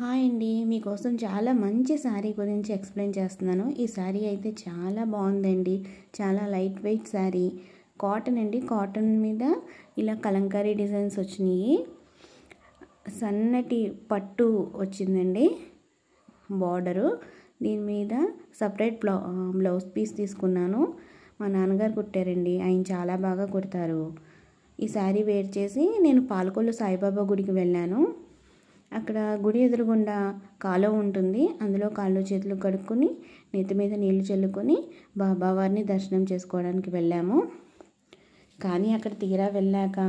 Hi అండి, మీకోసం చాలా మంచి శారీ గురించి ఎక్స్ప్లెయిన్ చేస్తున్నాను. ఈ శారీ అయితే చాలా బాగుందండి. చాలా లైట్ వెయిట్ శారీ, కాటన్ అండి. కాటన్ మీద ఇలా కలంకారీ డిజైన్స్ వచ్చినాయి. సన్నటి పట్టు వచ్చిందండి బార్డరు. దీని మీద సపరేట్ బ్లౌజ్ పీస్ తీసుకున్నాను. మా నాన్నగారు కుట్టారండి, ఆయన చాలా బాగా కుడతారు. ఈ శారీ వేర్ చేసి నేను పాలకొల్లు సాయిబాబా గుడికి వెళ్ళాను. అక్కడ గుడి ఎదురుగుండా కాలువ ఉంటుంది. అందులో కాళ్ళు చేతులు కడుక్కొని నెత్తి మీద నీళ్లు చల్లుకొని బాబావారిని దర్శనం చేసుకోవడానికి వెళ్ళాము. కానీ అక్కడ తీరా వెళ్ళాక,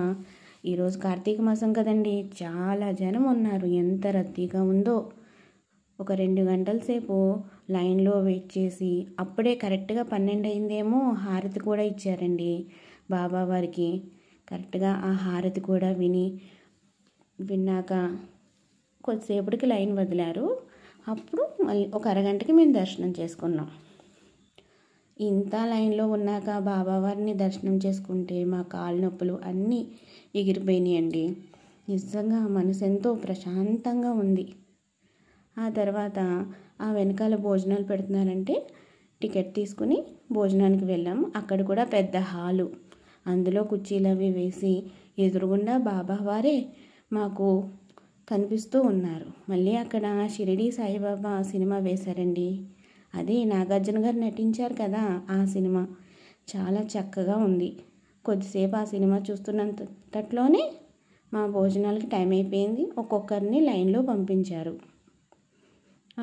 ఈరోజు కార్తీక మాసం కదండి, చాలా జనం ఉన్నారు. ఎంత రద్దీగా ఉందో. ఒక 2 గంటల సేపు లైన్లో వెయిట్ చేసి అప్పుడే కరెక్ట్గా 12 అయిందేమో హారతి కూడా ఇచ్చారండి బాబావారికి. కరెక్ట్గా ఆ హారతి కూడా విన్నాక కొద్దిసేపటికి లైన్ వదిలారు. అప్పుడు మళ్ళీ ఒక అరగంటకి మేము దర్శనం చేసుకున్నాం. ఇంత లైన్లో ఉన్నాక బాబావారిని దర్శనం చేసుకుంటే మా కాళ్ళ నొప్పులు అన్నీ ఎగిరిపోయినాయండి. నిజంగా మనసు ఎంతో ప్రశాంతంగా ఉంది. ఆ తర్వాత ఆ వెనకాల భోజనాలు పెడుతున్నారంటే టికెట్ తీసుకుని భోజనానికి వెళ్ళాం. అక్కడ కూడా పెద్ద హాలు, అందులో కుర్చీలు అవి వేసి ఎదురుగుండా బాబావారే మాకు కనిపిస్తూ ఉన్నారు. మళ్ళీ అక్కడ షిరిడి సాయిబాబా సినిమా వేశారండి. అదే నాగార్జున గారు నటించారు కదా, ఆ సినిమా చాలా చక్కగా ఉంది. కొద్దిసేపు ఆ సినిమా చూస్తున్నంతట్లోనే మా భోజనాలకి టైం అయిపోయింది. ఒక్కొక్కరిని లైన్లో పంపించారు.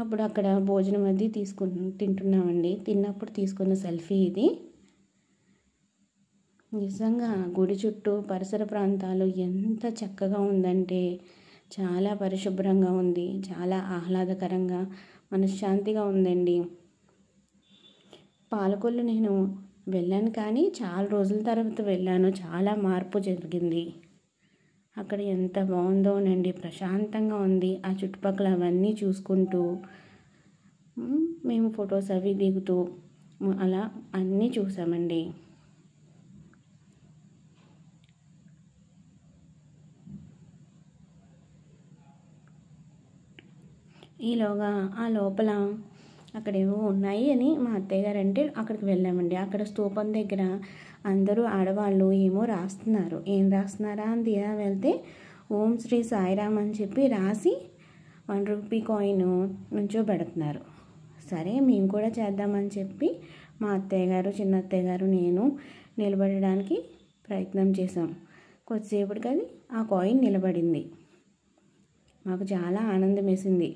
అప్పుడు అక్కడ భోజనం అది తింటున్నామండి. తిన్నప్పుడు తీసుకున్న సెల్ఫీ ఇది. నిజంగా గుడి చుట్టూ పరిసర ప్రాంతాలు ఎంత చక్కగా ఉందంటే, చాలా పరిశుభ్రంగా ఉంది. చాలా ఆహ్లాదకరంగా మనశ్శాంతిగా ఉందండి. పాలకొల్లు నేను వెళ్ళాను కానీ చాలా రోజుల తర్వాత వెళ్ళాను. చాలా మార్పు జరిగింది. అక్కడ ఎంత బాగుందోనండి, ప్రశాంతంగా ఉంది. ఆ చుట్టుపక్కల అవన్నీ చూసుకుంటూ మేము ఫొటోస్ అవి దిగుతూ అలా అన్నీ చూసామండి. ఈలోగా ఆ లోపల అక్కడేవో ఉన్నాయి అని మా అత్తయ్య గారు అంటే అక్కడికి వెళ్ళామండి. అక్కడ స్తూపం దగ్గర అందరూ ఆడవాళ్ళు ఏమో రాస్తున్నారు. ఏం రాస్తున్నారా అని తీరా వెళ్తే ఓం శ్రీ సాయిరామ్ అని చెప్పి రాసి 1 రూపీ కాయిన్ నుంచో పెడుతున్నారు. సరే మేము కూడా చేద్దామని చెప్పి మా అత్తయ్య గారు, చిన్న అత్తయ్య గారు, నేను నిలబడడానికి ప్రయత్నం చేసాం. కొద్దిసేపటికి అది ఆ కాయిన్ నిలబడింది. మాకు చాలా ఆనందం వేసింది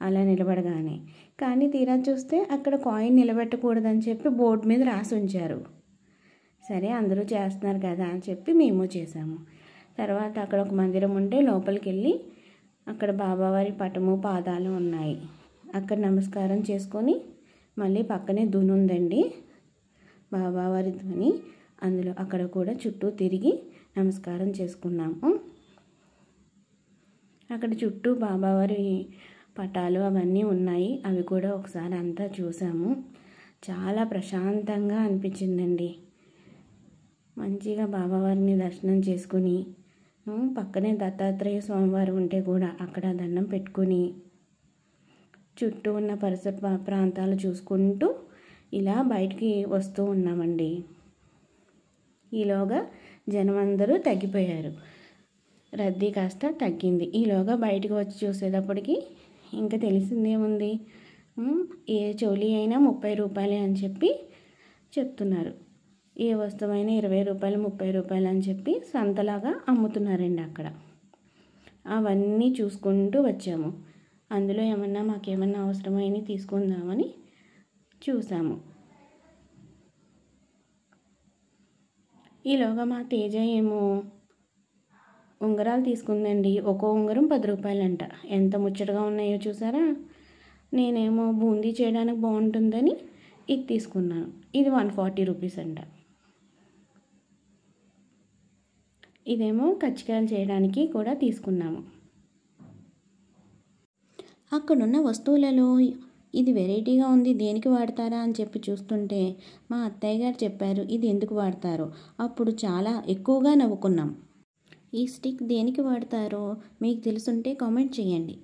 అలా నిలబడగానే. కానీ తీరా చూస్తే అక్కడ కాయిన్ నిలబెట్టకూడదని చెప్పి బోర్డు మీద రాసి ఉంచారు. సరే అందరూ చేస్తున్నారు కదా అని చెప్పి మేము చేసాము. తర్వాత అక్కడ ఒక మందిరం ఉంటే లోపలికి వెళ్ళి అక్కడ బాబావారి పటము, పాదాలు ఉన్నాయి. అక్కడ నమస్కారం చేసుకొని మళ్ళీ పక్కనే దుని ఉందండి, బాబావారి దుని. అందులో అక్కడ కూడా చుట్టూ తిరిగి నమస్కారం చేసుకున్నాము. అక్కడ చుట్టూ బాబావారి పటాలు అవన్నీ ఉన్నాయి. అవి కూడా ఒకసారి అంతా చూసాము. చాలా ప్రశాంతంగా అనిపించిందండి. మంచిగా బాబావారిని దర్శనం చేసుకుని పక్కనే దత్తాత్రేయ స్వామివారు ఉంటే కూడా అక్కడ దండం పెట్టుకుని చుట్టూ ఉన్న పరిసర ప్రాంతాలు చూసుకుంటూ ఇలా బయటికి వస్తూ ఉన్నామండి. ఈలోగా జనం అందరూ తగ్గిపోయారు. రద్దీ కాస్త తగ్గింది. ఈలోగా బయటకు వచ్చి చూసేటప్పటికి ఇంకా తెలిసిందేముంది, ఏ చోళీ అయినా 30 రూపాయలే అని చెప్పి చెప్తున్నారు. ఏ వస్తువైనా 20 రూపాయలు, 30 రూపాయలు అని చెప్పి సంతలాగా అమ్ముతున్నారండి అక్కడ. అవన్నీ చూసుకుంటూ వచ్చాము. అందులో మాకేమన్నా అవసరమైనా తీసుకుందామని చూసాము. ఈలోగా మా తేజ ఏమో ఉంగరాలు తీసుకుందండి. ఒక్కో ఉంగరం 10 రూపాయలంట. ఎంత ముచ్చటగా ఉన్నాయో చూసారా. నేనేమో బూందీ చేయడానికి బాగుంటుందని ఇది తీసుకున్నాను. ఇది 140 రూపీస్ అంట. ఇదేమో కజ్జికాయలు చేయడానికి కూడా తీసుకున్నాము. అక్కడున్న వస్తువులలో ఇది వెరైటీగా ఉంది, దేనికి వాడతారా అని చెప్పి చూస్తుంటే మా అత్తయ్య గారు చెప్పారు ఇది ఎందుకు వాడతారో. అప్పుడు చాలా ఎక్కువగా నవ్వుకున్నాం. ఈ స్టిక్ దేనికి వాడతారో మీకు తెలుసుంటే కామెంట్ చేయండి.